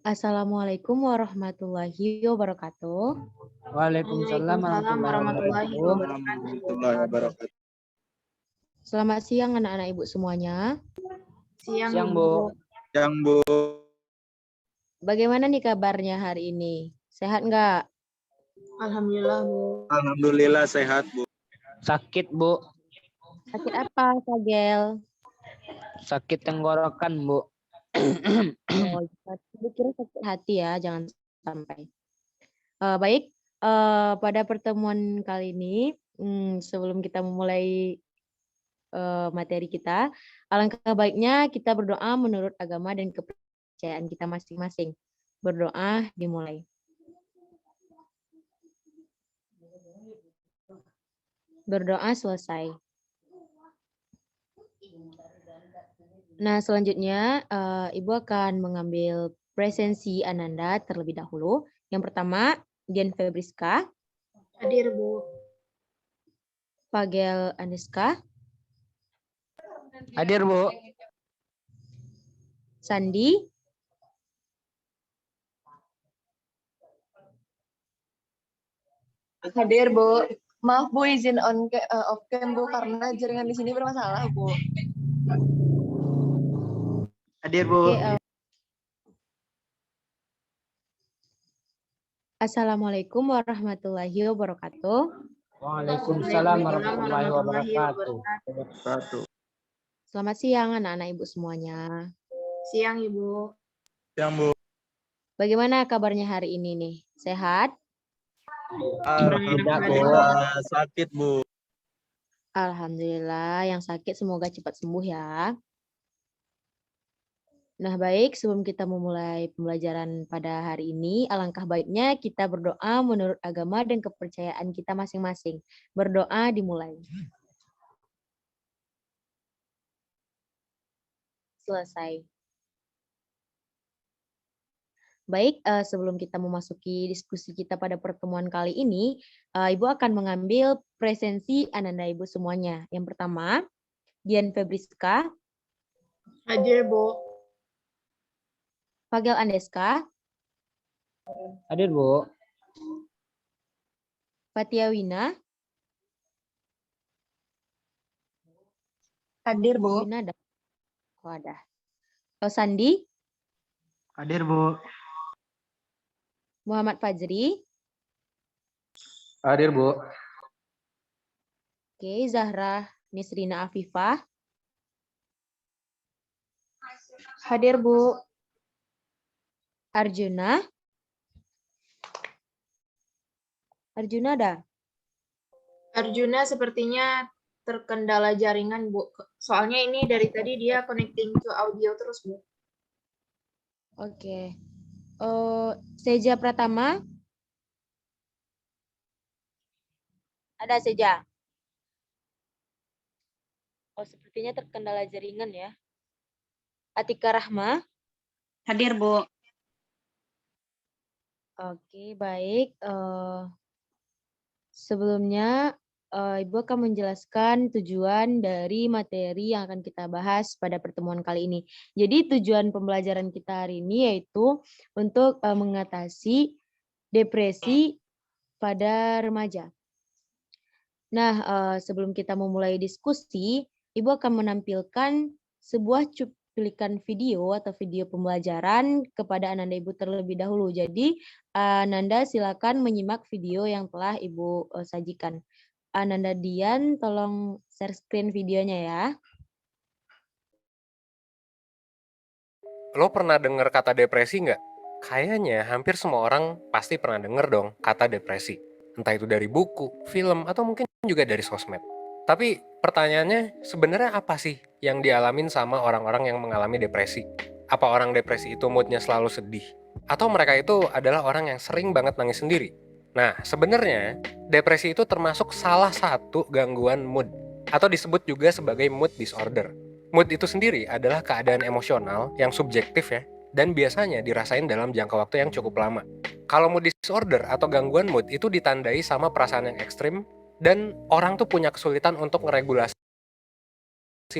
Assalamualaikum warahmatullahi wabarakatuh. Waalaikumsalam Waalaikumsalam warahmatullahi warahmatullahi wabarakatuh. wabarakatuh. Warahmatullahi wabarakatuh. Selamat siang anak-anak ibu semuanya. Siang, Siang, Ibu. Bu. Yang Bu, Bagaimana nih kabarnya hari ini? Sehat nggak? Alhamdulillah, Bu. alhamdulillah sehat Bu. Sakit, Bu. Sakit apa, Fagel? Sakit tenggorokan, Bu. Oh, ibu kira sakit hati ya, jangan sampai. Baik, pada pertemuan kali ini, sebelum kita memulai materi kita, alangkah baiknya kita berdoa menurut agama dan kepercayaan kita masing-masing. Berdoa dimulai. Berdoa selesai. Nah, selanjutnya Ibu akan mengambil presensi Ananda terlebih dahulu. Yang pertama, Dian Febriska, Hadir, Bu. Fagel Aneska, Hadir, Bu. Sandi, Hadir, Bu. Maaf, Bu, izin off cam, Bu, karena jaringan di sini bermasalah, Bu. Hadir Bu. Oke, Assalamualaikum warahmatullahi wabarakatuh. Waalaikumsalam warahmatullahi wabarakatuh. Satu. Selamat siang anak-anak ibu semuanya. Siang, Ibu. Yang Bu. Bagaimana kabarnya hari ini nih? Sehat? Alhamdulillah sakit Bu. Alhamdulillah, yang sakit semoga cepat sembuh ya. Nah, baik, sebelum kita memulai pembelajaran pada hari ini, alangkah baiknya kita berdoa menurut agama dan kepercayaan kita masing-masing. Berdoa dimulai. Selesai. Baik, sebelum kita memasuki diskusi kita pada pertemuan kali ini, Ibu akan mengambil presensi Ananda Ibu semuanya. Yang pertama, Dian Febriska, Hadir, Bu. Fagel Andeska, Hadir, Bu. Fatia Wina, Hadir, Bu. Wina ada. Oh, ada. Sandi, Hadir Bu. Muhammad Fajri, Hadir Bu. oke, Zahra Nisrina Afifah, Hadir, Bu. Arjuna, Arjuna ada. Arjuna sepertinya terkendala jaringan, Bu. Soalnya ini dari tadi dia connecting to audio terus, Bu. Oke. Seja Pratama, ada Seja. Oh, sepertinya terkendala jaringan ya. Atika Rahma. Hadir, Bu. Oke, baik. Sebelumnya, Ibu akan menjelaskan tujuan dari materi yang akan kita bahas pada pertemuan kali ini. Jadi tujuan pembelajaran kita hari ini yaitu untuk mengatasi depresi pada remaja. Nah, sebelum kita memulai diskusi, Ibu akan menampilkan sebuah cuplikan video atau video pembelajaran kepada Ananda Ibu terlebih dahulu. Jadi, Ananda silakan menyimak video yang telah Ibu sajikan. Ananda Dian, tolong share screen videonya ya. Lo pernah dengar kata depresi nggak? Kayaknya hampir semua orang pasti pernah denger dong kata depresi. Entah itu dari buku, film, atau mungkin juga dari sosmed. Tapi pertanyaannya sebenarnya apa sih yang dialamin sama orang-orang yang mengalami depresi? Apa orang depresi itu moodnya selalu sedih? Atau mereka itu adalah orang yang sering banget nangis sendiri? Nah, sebenarnya depresi itu termasuk salah satu gangguan mood, atau disebut juga sebagai mood disorder. Mood itu sendiri adalah keadaan emosional yang subjektif ya, dan biasanya dirasain dalam jangka waktu yang cukup lama. Kalau mood disorder atau gangguan mood itu ditandai sama perasaan yang ekstrim, dan orang tuh punya kesulitan untuk meregulasi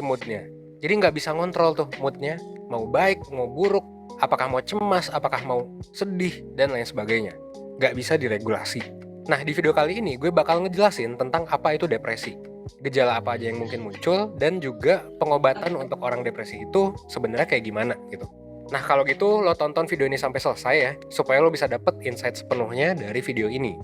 moodnya. Jadi nggak bisa ngontrol tuh moodnya, mau baik, mau buruk, apakah mau cemas, apakah mau sedih, dan lain sebagainya. Nggak bisa diregulasi. Nah, di video kali ini gue bakal ngejelasin tentang apa itu depresi, gejala apa aja yang mungkin muncul, dan juga pengobatan untuk orang depresi itu sebenarnya kayak gimana gitu. Nah, kalau gitu lo tonton video ini sampai selesai ya, supaya lo bisa dapet insight sepenuhnya dari video ini.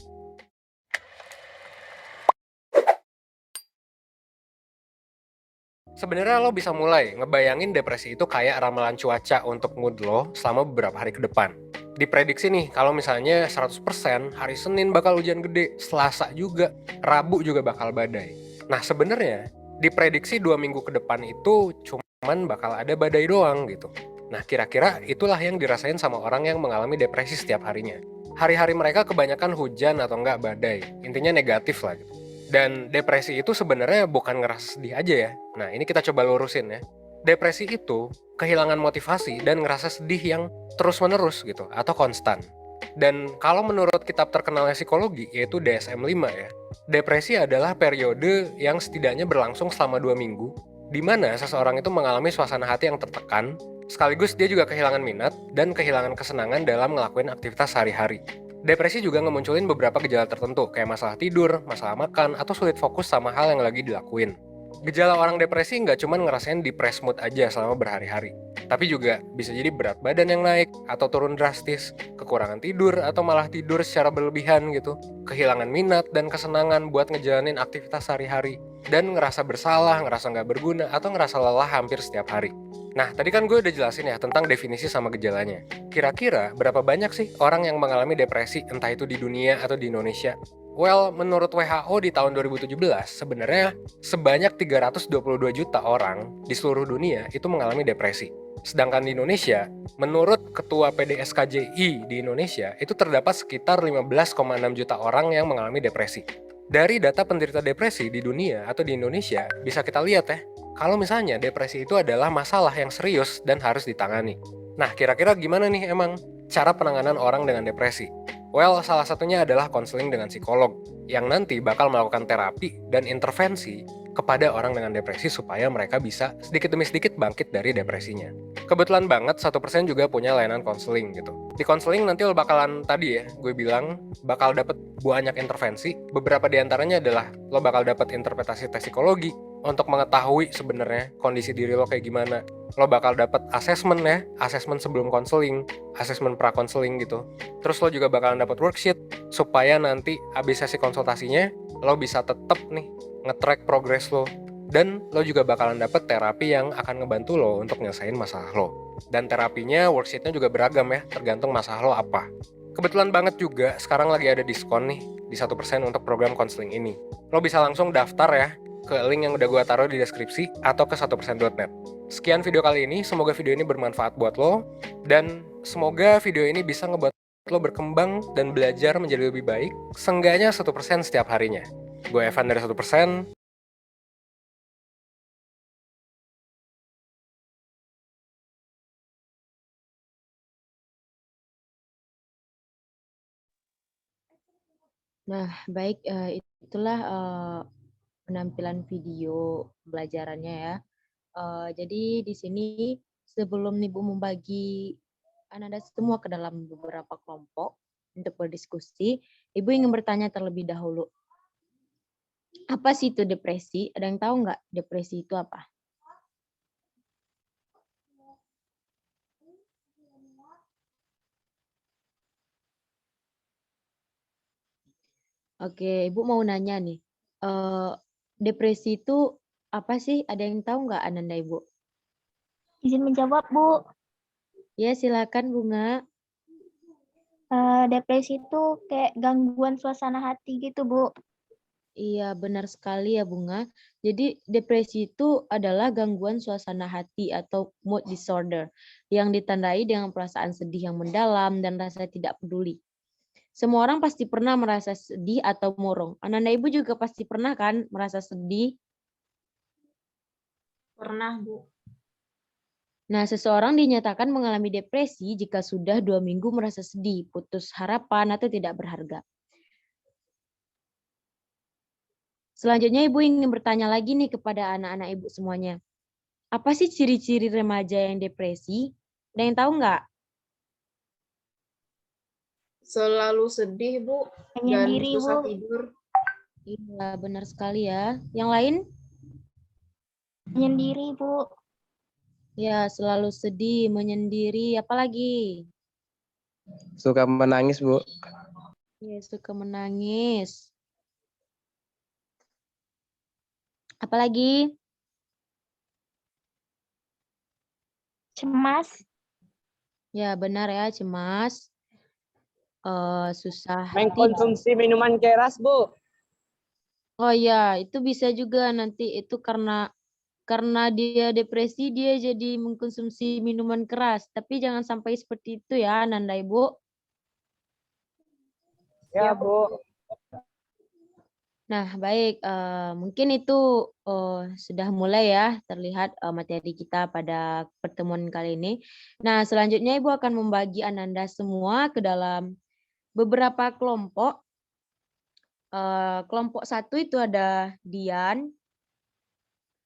Sebenarnya lo bisa mulai ngebayangin depresi itu kayak ramalan cuaca untuk mood lo selama beberapa hari ke depan. Diprediksi nih, kalau misalnya 100% hari Senin bakal hujan gede, Selasa juga, Rabu juga bakal badai. Nah, sebenarnya diprediksi 2 minggu ke depan itu cuman bakal ada badai doang gitu. Nah, kira-kira itulah yang dirasain sama orang yang mengalami depresi setiap harinya. Hari-hari mereka kebanyakan hujan atau enggak badai, intinya negatif lah gitu. Dan depresi itu sebenarnya bukan ngerasa sedih aja ya. Nah, ini kita coba lurusin ya. Depresi itu kehilangan motivasi dan ngerasa sedih yang terus-menerus gitu, atau konstan. Dan kalau menurut kitab terkenalnya psikologi, yaitu DSM-5 ya, depresi adalah periode yang setidaknya berlangsung selama 2 minggu, di mana seseorang itu mengalami suasana hati yang tertekan, sekaligus dia juga kehilangan minat dan kehilangan kesenangan dalam ngelakuin aktivitas sehari-hari. Depresi juga ngemunculin beberapa gejala tertentu, kayak masalah tidur, masalah makan, atau sulit fokus sama hal yang lagi dilakuin. Gejala orang depresi nggak cuma ngerasain depressed mood aja selama berhari-hari, tapi juga bisa jadi berat badan yang naik atau turun drastis, kekurangan tidur atau malah tidur secara berlebihan gitu, kehilangan minat dan kesenangan buat ngejalanin aktivitas sehari-hari, dan ngerasa bersalah, ngerasa nggak berguna, atau ngerasa lelah hampir setiap hari. Nah, tadi kan gue udah jelasin ya tentang definisi sama gejalanya. Kira-kira berapa banyak sih orang yang mengalami depresi, entah itu di dunia atau di Indonesia? Well, menurut WHO di tahun 2017, sebenarnya sebanyak 322 juta orang di seluruh dunia itu mengalami depresi. Sedangkan di Indonesia, menurut Ketua PDSKJI di Indonesia, itu terdapat sekitar 15,6 juta orang yang mengalami depresi. Dari data penderita depresi di dunia atau di Indonesia, bisa kita lihat ya, kalau misalnya depresi itu adalah masalah yang serius dan harus ditangani. Nah, kira-kira gimana nih emang cara penanganan orang dengan depresi? Well, salah satunya adalah konseling dengan psikolog, yang nanti bakal melakukan terapi dan intervensi kepada orang dengan depresi supaya mereka bisa sedikit demi sedikit bangkit dari depresinya. Kebetulan banget 1% juga punya layanan konseling gitu. Di konseling nanti lo bakalan, tadi ya, gue bilang bakal dapet banyak intervensi. Beberapa diantaranya adalah lo bakal dapet interpretasi tes psikologi untuk mengetahui sebenarnya kondisi diri lo kayak gimana. Lo bakal dapet asesmen ya, asesmen sebelum konseling, asesmen pra-konseling gitu. Terus lo juga bakalan dapet worksheet supaya nanti abis sesi konsultasinya lo bisa tetap nih nge-track progress lo. Dan lo juga bakalan dapet terapi yang akan ngebantu lo untuk nyelesain masalah lo. Dan terapinya, worksheetnya juga beragam ya, tergantung masalah lo apa. Kebetulan banget juga sekarang lagi ada diskon nih di 1% untuk program konseling ini. Lo bisa langsung daftar ya ke link yang udah gue taruh di deskripsi atau ke 1%.net. Sekian video kali ini, semoga video ini bermanfaat buat lo, dan semoga video ini bisa ngebuat lo berkembang dan belajar menjadi lebih baik, seenggaknya 1% setiap harinya. Gue Evan dari 1%. Nah, baik, itulah penampilan video pembelajarannya ya. Jadi di sini sebelum Ibu membagi Anda semua ke dalam beberapa kelompok untuk berdiskusi, Ibu ingin bertanya terlebih dahulu. Apa sih itu depresi? Ada yang tahu nggak depresi itu apa? Oke, Ibu mau nanya nih. Depresi itu apa sih? Ada yang tahu nggak Ananda, Ibu? Izin menjawab, Bu. Ya, silakan Bunga. Depresi itu kayak gangguan suasana hati gitu, Bu. Iya, benar sekali ya Bunga. Jadi depresi itu adalah gangguan suasana hati atau mood disorder yang ditandai dengan perasaan sedih yang mendalam dan rasa tidak peduli. Semua orang pasti pernah merasa sedih atau murung. Ananda Ibu juga pasti pernah kan merasa sedih? Pernah, Bu. Nah, seseorang dinyatakan mengalami depresi jika sudah 2 minggu merasa sedih, putus harapan, atau tidak berharga. Selanjutnya Ibu ingin bertanya lagi nih kepada anak-anak Ibu semuanya. Apa sih ciri-ciri remaja yang depresi? Ada yang tahu nggak? Selalu sedih, Bu, dan Menyendiri, susah Bu. tidur. Iya, benar sekali ya. Yang lain? Menyendiri, Bu. Ya, selalu sedih, menyendiri, apalagi? Suka menangis, Bu. Ya, suka menangis. Apalagi? Cemas. Ya, benar ya, cemas. Susah tidur. Mengkonsumsi minuman keras, Bu. Oh ya, itu bisa juga nanti itu karena dia depresi, dia jadi mengkonsumsi minuman keras. Tapi jangan sampai seperti itu ya, Nanda Ibu. Ya, Bu. Nah, baik. Mungkin itu sudah mulai ya terlihat materi kita pada pertemuan kali ini. Nah, selanjutnya Ibu akan membagi Ananda semua ke dalam beberapa kelompok. Kelompok 1 itu ada Dian,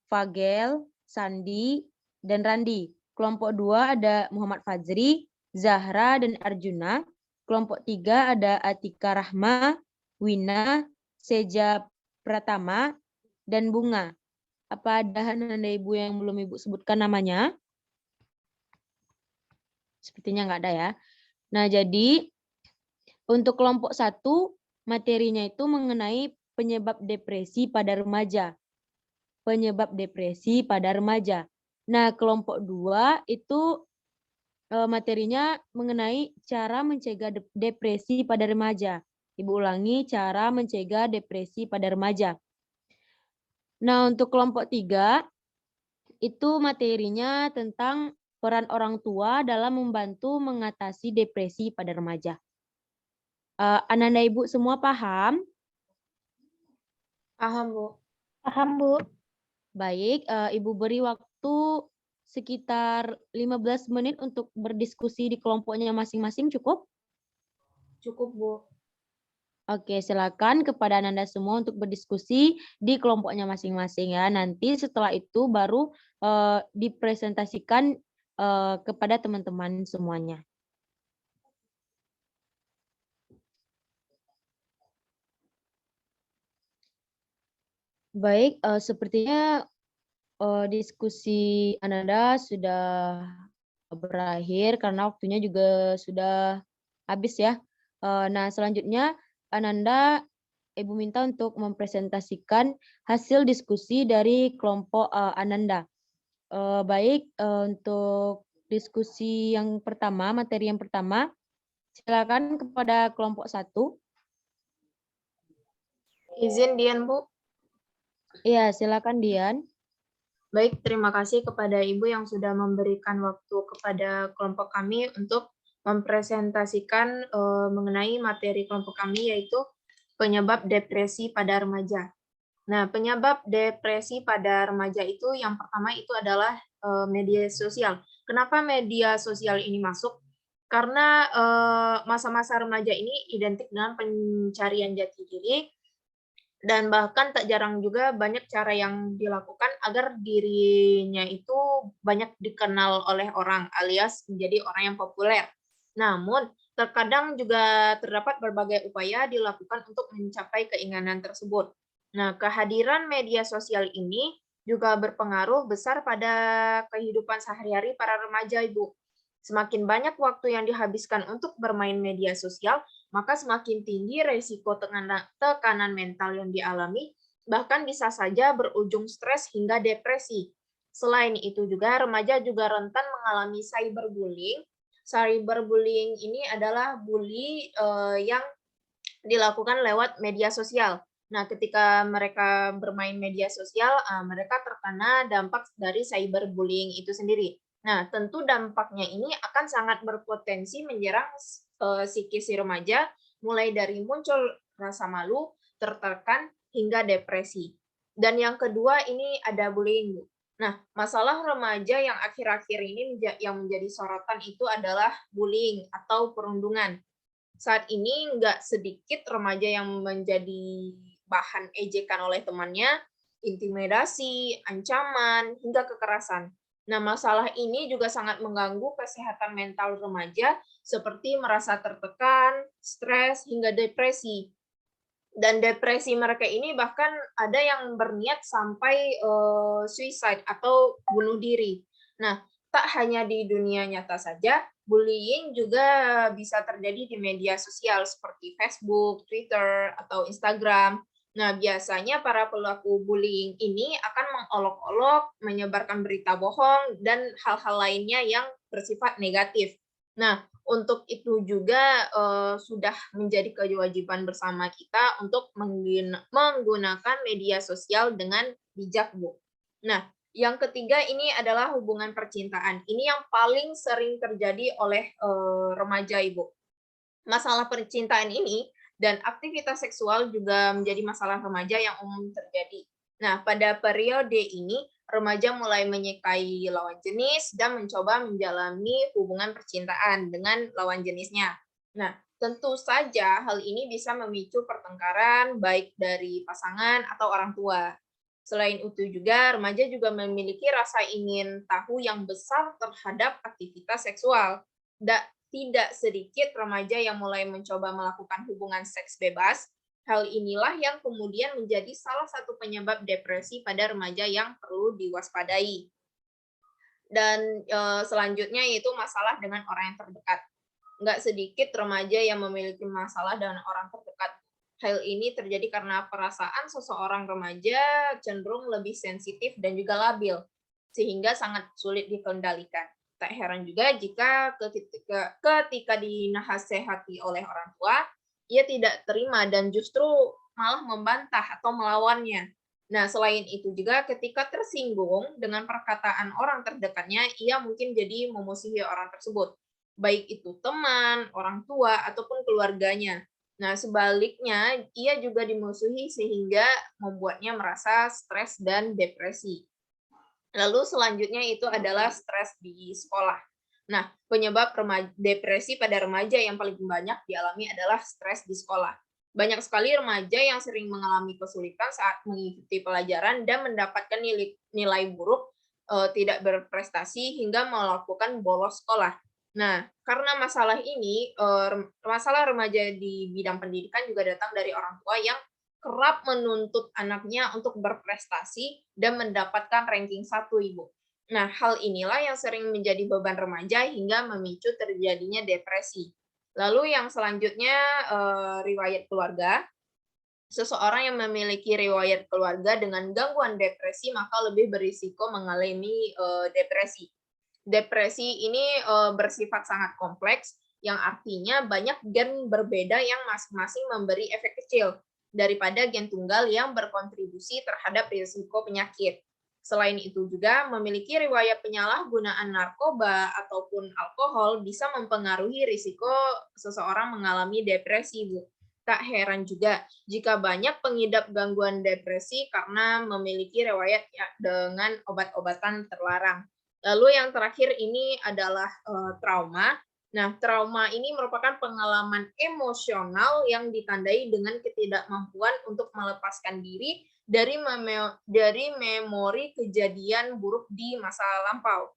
Fagel, Sandi, dan Randi. Kelompok 2 ada Muhammad Fajri, Zahra, dan Arjuna. Kelompok 3 ada Atika Rahma, Wina, Seja Pratama, dan Bunga. Apa ada Nanda Ibu yang belum Ibu sebutkan namanya? Sepertinya nggak ada ya. Nah, jadi untuk kelompok 1, materinya itu mengenai penyebab depresi pada remaja. Penyebab depresi pada remaja. Nah, kelompok 2 itu materinya mengenai cara mencegah depresi pada remaja. Ibu ulangi, cara mencegah depresi pada remaja. Nah, untuk kelompok 3 itu materinya tentang peran orang tua dalam membantu mengatasi depresi pada remaja. Ananda Ibu semua paham? Paham, Bu. Paham, Bu. Baik, Ibu beri waktu sekitar 15 menit untuk berdiskusi di kelompoknya masing-masing, cukup? Cukup, Bu. Oke, silakan kepada Ananda semua untuk berdiskusi di kelompoknya masing-masing ya. Nanti setelah itu baru dipresentasikan kepada teman-teman semuanya. Baik, sepertinya diskusi Ananda sudah berakhir karena waktunya juga sudah habis ya. Nah, selanjutnya Ananda, Ibu minta untuk mempresentasikan hasil diskusi dari kelompok Ananda. Baik, untuk diskusi yang pertama, materi yang pertama, silakan kepada kelompok 1. Izin, Dian, Bu. Iya, silakan Dian. Baik, terima kasih kepada Ibu yang sudah memberikan waktu kepada kelompok kami untuk mempresentasikan mengenai materi kelompok kami, yaitu penyebab depresi pada remaja. Nah, penyebab depresi pada remaja itu yang pertama itu adalah media sosial. Kenapa media sosial ini masuk? Karena masa-masa remaja ini identik dengan pencarian jati diri, dan bahkan tak jarang juga banyak cara yang dilakukan agar dirinya itu banyak dikenal oleh orang, alias menjadi orang yang populer. Namun, terkadang juga terdapat berbagai upaya dilakukan untuk mencapai keinginan tersebut. Nah, kehadiran media sosial ini juga berpengaruh besar pada kehidupan sehari-hari para remaja, Ibu. Semakin banyak waktu yang dihabiskan untuk bermain media sosial, maka semakin tinggi resiko tekanan mental yang dialami, bahkan bisa saja berujung stres hingga depresi. Selain itu juga, remaja juga rentan mengalami cyberbullying. Cyberbullying ini adalah bully yang dilakukan lewat media sosial. Nah, ketika mereka bermain media sosial, mereka terkena dampak dari cyberbullying itu sendiri. Nah, tentu dampaknya ini akan sangat berpotensi menyerang psikis si remaja, mulai dari muncul rasa malu, tertekan, hingga depresi. Dan yang kedua ini ada bullying. Nah, masalah remaja yang akhir-akhir ini yang menjadi sorotan itu adalah bullying atau perundungan. Saat ini nggak sedikit remaja yang menjadi bahan ejekan oleh temannya, intimidasi, ancaman, hingga kekerasan. Nah, masalah ini juga sangat mengganggu kesehatan mental remaja seperti merasa tertekan, stres, hingga depresi. Dan depresi mereka ini bahkan ada yang berniat sampai suicide atau bunuh diri. Nah, tak hanya di dunia nyata saja, bullying juga bisa terjadi di media sosial seperti Facebook, Twitter, atau Instagram. Nah, biasanya para pelaku bullying ini akan mengolok-olok, menyebarkan berita bohong, dan hal-hal lainnya yang bersifat negatif. Nah, untuk itu juga sudah menjadi kewajiban bersama kita untuk menggunakan media sosial dengan bijak, Bu. Nah, yang ketiga ini adalah hubungan percintaan. Ini yang paling sering terjadi oleh remaja, Ibu. Masalah percintaan ini dan aktivitas seksual juga menjadi masalah remaja yang umum terjadi. Nah, pada periode ini, remaja mulai menyukai lawan jenis dan mencoba menjalani hubungan percintaan dengan lawan jenisnya. Nah, tentu saja hal ini bisa memicu pertengkaran baik dari pasangan atau orang tua. Selain itu juga, remaja juga memiliki rasa ingin tahu yang besar terhadap aktivitas seksual. Tidak sedikit remaja yang mulai mencoba melakukan hubungan seks bebas. Hal inilah yang kemudian menjadi salah satu penyebab depresi pada remaja yang perlu diwaspadai. Dan selanjutnya yaitu masalah dengan orang yang terdekat. Nggak sedikit remaja yang memiliki masalah dengan orang terdekat. Hal ini terjadi karena perasaan seseorang remaja cenderung lebih sensitif dan juga labil, sehingga sangat sulit dikendalikan. Tak heran juga jika ketika dinasehati oleh orang tua, ia tidak terima dan justru malah membantah atau melawannya. Nah, selain itu juga ketika tersinggung dengan perkataan orang terdekatnya, ia mungkin jadi memusuhi orang tersebut, baik itu teman, orang tua, ataupun keluarganya. Nah, sebaliknya, ia juga dimusuhi sehingga membuatnya merasa stres dan depresi. Lalu selanjutnya itu adalah stres di sekolah. Nah, penyebab depresi pada remaja yang paling banyak dialami adalah stres di sekolah. Banyak sekali remaja yang sering mengalami kesulitan saat mengikuti pelajaran dan mendapatkan nilai buruk, tidak berprestasi, hingga melakukan bolos sekolah. Nah, karena masalah ini, masalah remaja di bidang pendidikan juga datang dari orang tua yang kerap menuntut anaknya untuk berprestasi dan mendapatkan ranking 1, Ibu. Nah, hal inilah yang sering menjadi beban remaja hingga memicu terjadinya depresi. Lalu yang selanjutnya, riwayat keluarga. Seseorang yang memiliki riwayat keluarga dengan gangguan depresi maka lebih berisiko mengalami depresi. Depresi ini bersifat sangat kompleks, yang artinya banyak gen berbeda yang masing-masing memberi efek kecil daripada gen tunggal yang berkontribusi terhadap risiko penyakit. Selain itu juga, memiliki riwayat penyalahgunaan narkoba ataupun alkohol bisa mempengaruhi risiko seseorang mengalami depresi, Bu. Tak heran juga jika banyak pengidap gangguan depresi karena memiliki riwayat dengan obat-obatan terlarang. Lalu yang terakhir ini adalah trauma. Nah, trauma ini merupakan pengalaman emosional yang ditandai dengan ketidakmampuan untuk melepaskan diri dari memori kejadian buruk di masa lampau.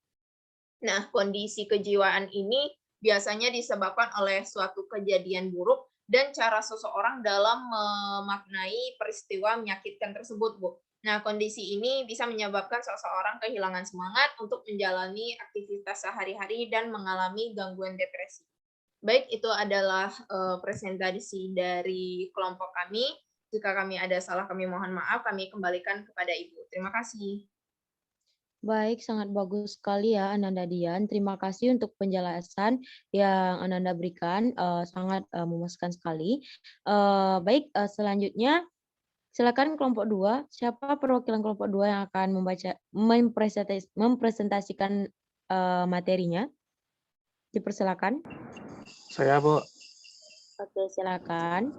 Nah, kondisi kejiwaan ini biasanya disebabkan oleh suatu kejadian buruk dan cara seseorang dalam memaknai peristiwa menyakitkan tersebut, Bu. Nah, kondisi ini bisa menyebabkan seseorang kehilangan semangat untuk menjalani aktivitas sehari-hari dan mengalami gangguan depresi. Baik, itu adalah presentasi dari kelompok kami. Jika kami ada salah, kami mohon maaf. Kami kembalikan kepada Ibu. Terima kasih. Baik, sangat bagus sekali ya Ananda Dian. Terima kasih untuk penjelasan yang Ananda berikan, sangat memuaskan sekali. Baik, selanjutnya silakan kelompok 2. Siapa perwakilan kelompok 2 yang akan mempresentasikan materinya? Dipersilakan. Saya, Bu. Oke, silakan.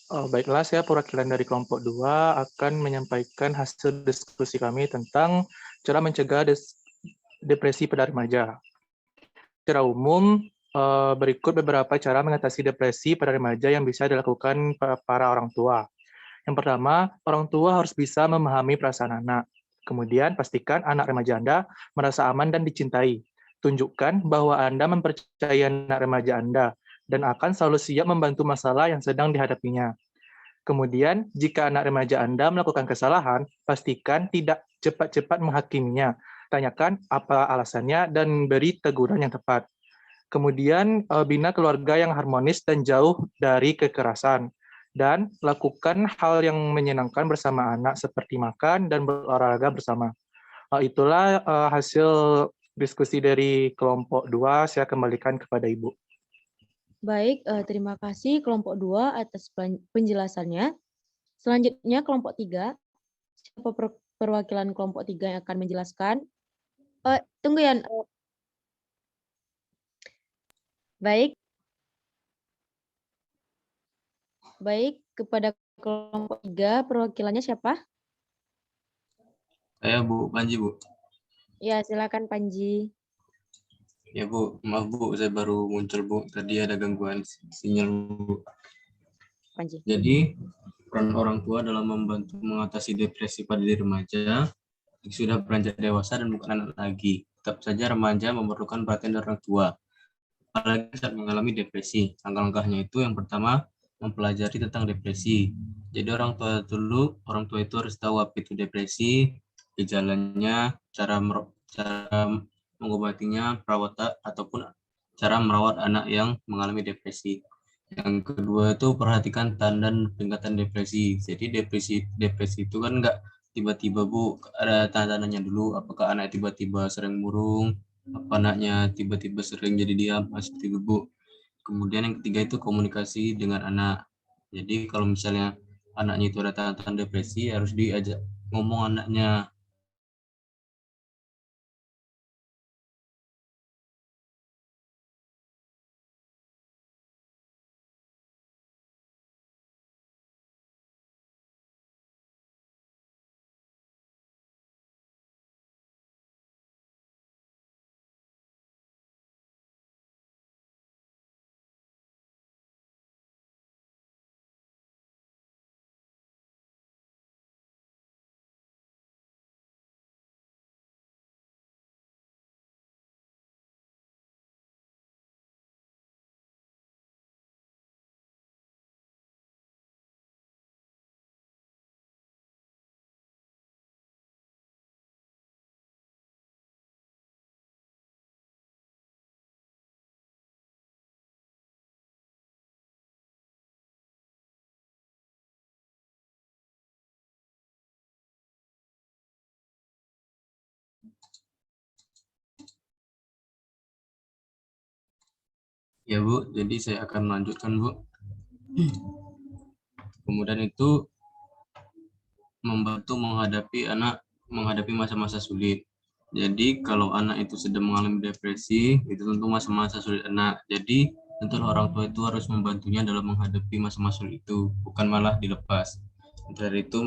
Baiklah, saya perwakilan dari kelompok 2 akan menyampaikan hasil diskusi kami tentang cara mencegah depresi pada remaja. Secara umum, berikut beberapa cara mengatasi depresi pada remaja yang bisa dilakukan para orang tua. Yang pertama, orang tua harus bisa memahami perasaan anak. Kemudian, pastikan anak remaja Anda merasa aman dan dicintai. Tunjukkan bahwa Anda mempercayai anak remaja Anda dan akan selalu siap membantu masalah yang sedang dihadapinya. Kemudian, jika anak remaja Anda melakukan kesalahan, pastikan tidak cepat-cepat menghakiminya. Tanyakan apa alasannya dan beri teguran yang tepat. Kemudian, bina keluarga yang harmonis dan jauh dari kekerasan. Dan lakukan hal yang menyenangkan bersama anak seperti makan dan berolahraga bersama. Itulah hasil diskusi dari kelompok 2. Saya kembalikan kepada Ibu. Baik, terima kasih kelompok 2 atas penjelasannya. Selanjutnya kelompok 3. Siapa perwakilan kelompok 3 yang akan menjelaskan? Tunggu ya. Baik. Baik, kepada kelompok 3 perwakilannya siapa? Saya Bu Panji, Bu. Ya, silakan Panji. Ya Bu, maaf Bu, saya baru muncul Bu. Tadi ada gangguan sinyal Bu. Panji. Jadi, peran orang tua dalam membantu mengatasi depresi pada diri remaja yang sudah beranjak dewasa dan bukan anak lagi. Tetap saja remaja memerlukan perhatian dari orang tua, apalagi saat mengalami depresi. Langkah-langkahnya itu yang pertama, mempelajari tentang depresi. Jadi orang tua itu harus tahu apa itu depresi, gejalanya, cara mengobatinya, perawatan ataupun cara merawat anak yang mengalami depresi. Yang kedua itu perhatikan tanda dan peringatan depresi. Jadi depresi itu kan enggak tiba-tiba Bu, ada tanda-tandanya dulu. Apakah anak tiba-tiba sering murung, apa anaknya tiba-tiba sering jadi diam, seperti itu Bu. Kemudian yang ketiga itu komunikasi dengan anak. Jadi kalau misalnya anaknya itu ada tanda-tanda depresi, harus diajak ngomong anaknya. Ya Bu, jadi saya akan melanjutkan Bu. Kemudian itu membantu menghadapi masa-masa sulit. Jadi kalau anak itu sedang mengalami depresi, itu tentu masa-masa sulit anak. Jadi tentu orang tua itu harus membantunya dalam menghadapi masa-masa sulit itu, bukan malah dilepas. Dari itu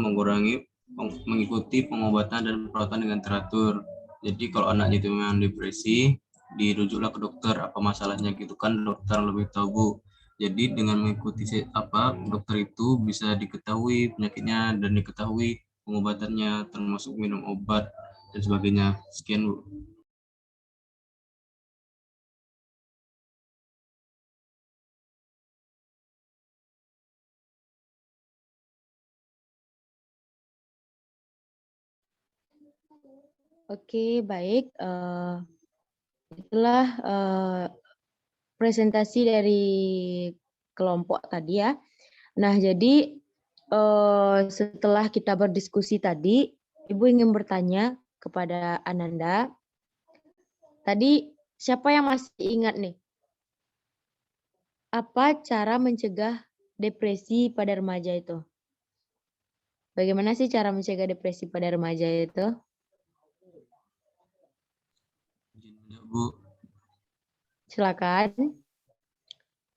mengikuti pengobatan dan perawatan dengan teratur. Jadi kalau anaknya itu memang depresi, dirujuklah ke dokter apa masalahnya gitu kan, dokter lebih tahu Bu. Jadi dengan mengikuti dokter itu bisa diketahui penyakitnya dan diketahui pengobatannya, termasuk minum obat dan sebagainya. Sekian Bu. Oke, baik. Itulah presentasi dari kelompok tadi ya. Nah, jadi setelah kita berdiskusi tadi, Ibu ingin bertanya kepada Ananda. Tadi siapa yang masih ingat nih? Apa cara mencegah depresi pada remaja itu? Bagaimana sih cara mencegah depresi pada remaja itu? Bu. Silakan.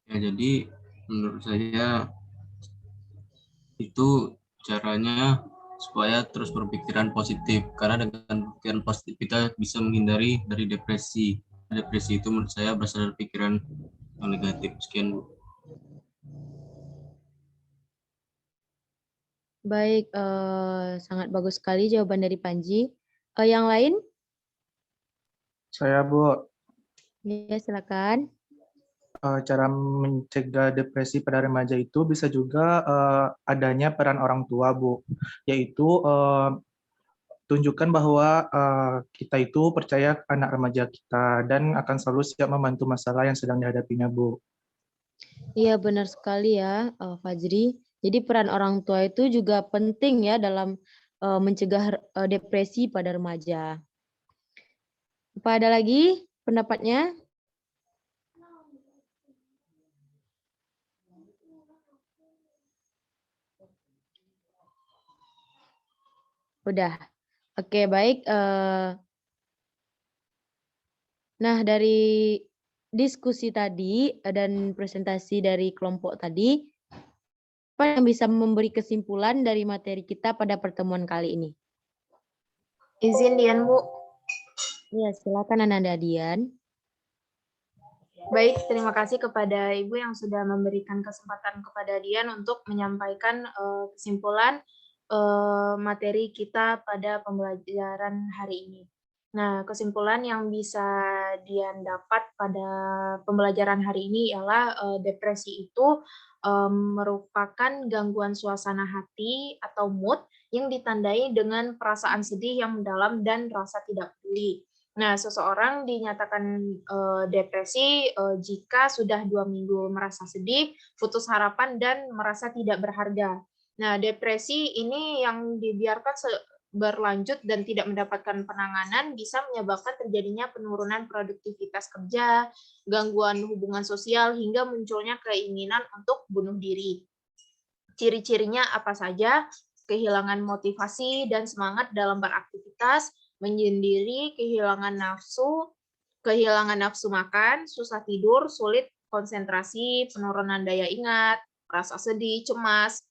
Ya, jadi menurut saya itu caranya supaya terus berpikiran positif, karena dengan pikiran positif kita bisa menghindari dari depresi. Depresi itu menurut saya berasal dari pikiran yang negatif. Sekian Bu. Baik, sangat bagus sekali jawaban dari Panji. Yang lain? Saya, Bu, Ya, silakan. cara mencegah depresi pada remaja itu bisa juga adanya peran orang tua, Bu, yaitu tunjukkan bahwa kita itu percaya anak remaja kita dan akan selalu siap membantu masalah yang sedang dihadapinya, Bu. Iya, benar sekali ya, Fajri. Jadi peran orang tua itu juga penting ya dalam mencegah depresi pada remaja. Apa ada lagi pendapatnya? Udah. Oke, baik. Nah, dari diskusi tadi dan presentasi dari kelompok tadi, apa yang bisa memberi kesimpulan dari materi kita pada pertemuan kali ini? Izin Dian, Bu. Ya, silakan Ananda Dian. Baik, terima kasih kepada Ibu yang sudah memberikan kesempatan kepada Dian untuk menyampaikan kesimpulan materi kita pada pembelajaran hari ini. Nah, kesimpulan yang bisa Dian dapat pada pembelajaran hari ini ialah depresi itu merupakan gangguan suasana hati atau mood yang ditandai dengan perasaan sedih yang mendalam dan rasa tidak peduli. Nah, seseorang dinyatakan depresi jika sudah 2 minggu merasa sedih, putus harapan, dan merasa tidak berharga. Nah, depresi ini yang dibiarkan berlanjut dan tidak mendapatkan penanganan bisa menyebabkan terjadinya penurunan produktivitas kerja, gangguan hubungan sosial, hingga munculnya keinginan untuk bunuh diri. Ciri-cirinya apa saja? Kehilangan motivasi dan semangat dalam beraktivitas, menyendiri, kehilangan nafsu makan, susah tidur, sulit konsentrasi, penurunan daya ingat, rasa sedih, cemas,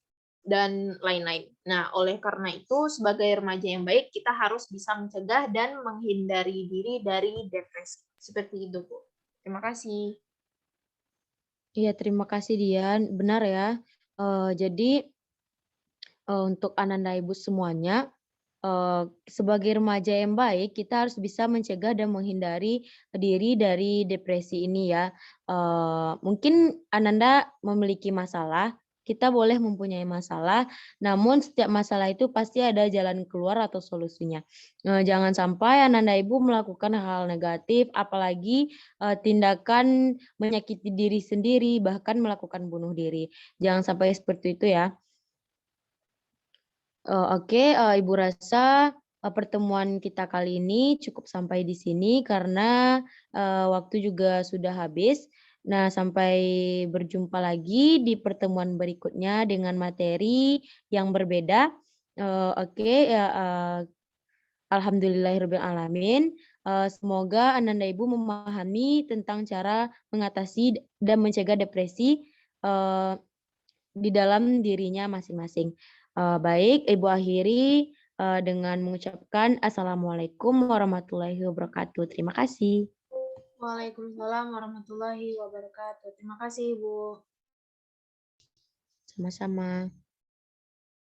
dan lain-lain. Nah, oleh karena itu, sebagai remaja yang baik, kita harus bisa mencegah dan menghindari diri dari depresi. Seperti itu, Bu. Terima kasih. Iya, terima kasih Dian. Benar ya. Jadi untuk Ananda Ibu semuanya, sebagai remaja yang baik, kita harus bisa mencegah dan menghindari diri dari depresi ini ya. Mungkin Ananda memiliki masalah, kita boleh mempunyai masalah, namun setiap masalah itu pasti ada jalan keluar atau solusinya. Jangan sampai Ananda Ibu melakukan hal negatif, apalagi tindakan menyakiti diri sendiri, bahkan melakukan bunuh diri. Jangan sampai seperti itu ya. Oke, Ibu rasa pertemuan kita kali ini cukup sampai di sini karena waktu juga sudah habis. Nah, sampai berjumpa lagi di pertemuan berikutnya dengan materi yang berbeda. Oke, ya, alhamdulillahirrahmanirrahim. Semoga Ananda Ibu memahami tentang cara mengatasi dan mencegah depresi di dalam dirinya masing-masing. Baik, Ibu akhiri dengan mengucapkan Assalamualaikum warahmatullahi wabarakatuh. Terima kasih. Waalaikumsalam warahmatullahi wabarakatuh. Terima kasih, Ibu. Sama-sama.